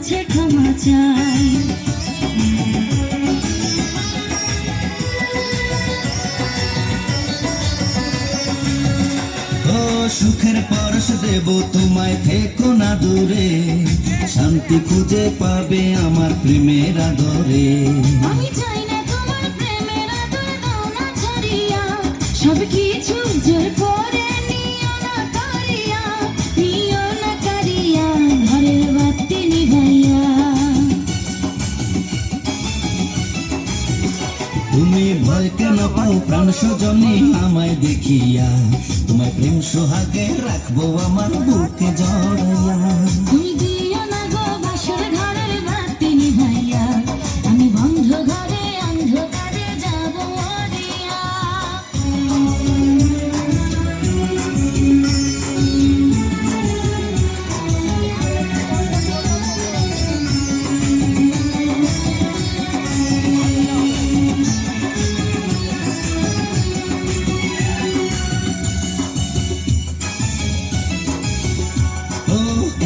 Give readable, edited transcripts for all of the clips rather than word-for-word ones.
কাছে ক্ষমা চাই। সুখের পরশ দেব তোমায়, থেকো না দূরে, শান্তি খুঁজে পাবে আমার প্রেমের আদরে। আমি চাই না তোমার প্রেমের আদর, দাও না ছাড়িয়া, সব কিছু জোর করে নিও না কারিয়া, নিও না কারিয়া, ঘরের বাতি নিভাইয়া। তুমি ভয় কেন পাও প্রাণ সজনী আমায় দেখিয়া, তোমায় প্রেম সোহাগে রাখবো আমার বুকে জড়াইয়া। তুমি দিও না গো বাসর ঘরের বাতি নিভাইয়া, আমি বন্ধ ঘরে অন্ধকারে যাব মরিয়া।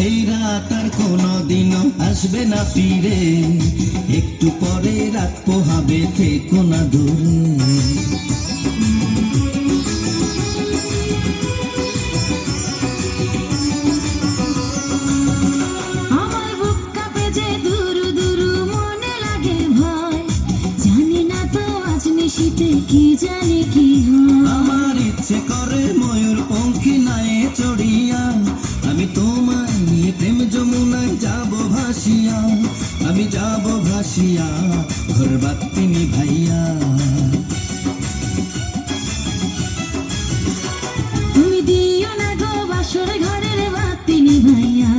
এই রাত আর কোনদিনও আসবে না ফিরে, একটু পরে রাত পোহাবে, থেকো না দূরে। আমার বুক কাঁপে যে দুরু দুরু, মনে লাগে ভয়, জানি না তো আজ নিশিতে কি জানি কি হয়। আমার ইচ্ছে করে ময়ূর পঙ্খী নায়ে চড়িয়া, আমি তোমায় নিয়ে প্রেম যমুনায় যাব ভাসিয়া, আমি যাব ভাসিয়া, ঘর বাতি নিভাইয়া। তুমি দিও না গো বাসর ঘরের বাতি নিভাইয়া,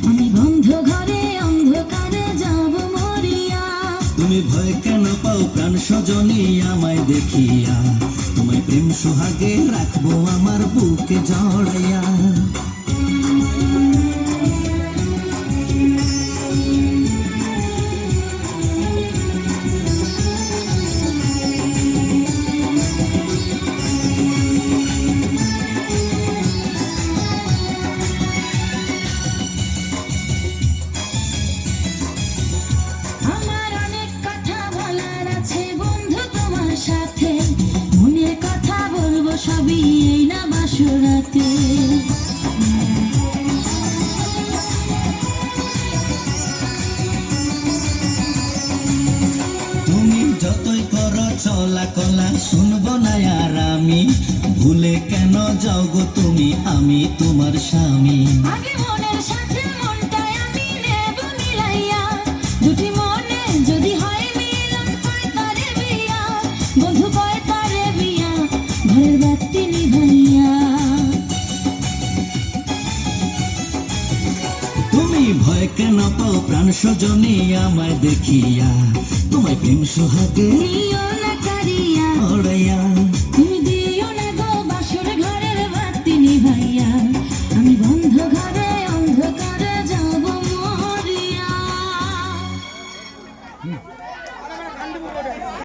আমি বন্ধ ঘরে অন্ধকারে যাব মরিয়া। তুমি ভয় কেন পাও প্রাণ সজনী আমায় দেখিয়া, তোমায় প্রেম সোহাগে রাখবো আমার বুকে জড়াইয়া। আমার অনেক কথা বলার আছে বন্ধু তোমার সাথে, মনের কথা বলবো সবই এই না বাসরাতে। তুমি যতই করো চলা কলা, শুনবো না আর আমি, ভুলে কেন যাও গো তুমি, আমি তোমার স্বামী। আগে মনের সাথে মনটাই আমি নেব মিলাইয়া, দুটি মনে যদি হয় মিলন, পায় তারে বিয়া, বন্ধু পায় তারে বিয়া, ঘরের বাতি নিভাইয়া। তুমি ভয় কেন পাও প্রাণ সজনী আমায় দেখিয়া, তোমায় প্রেম সোহাগে নিও না কারিয়া, জড়াইয়া। তুমি দিও না গো বাসর ঘরের বাতি নিভাইয়া, আমি বন্ধ ঘরে অন্ধকারে যাব মরিয়া।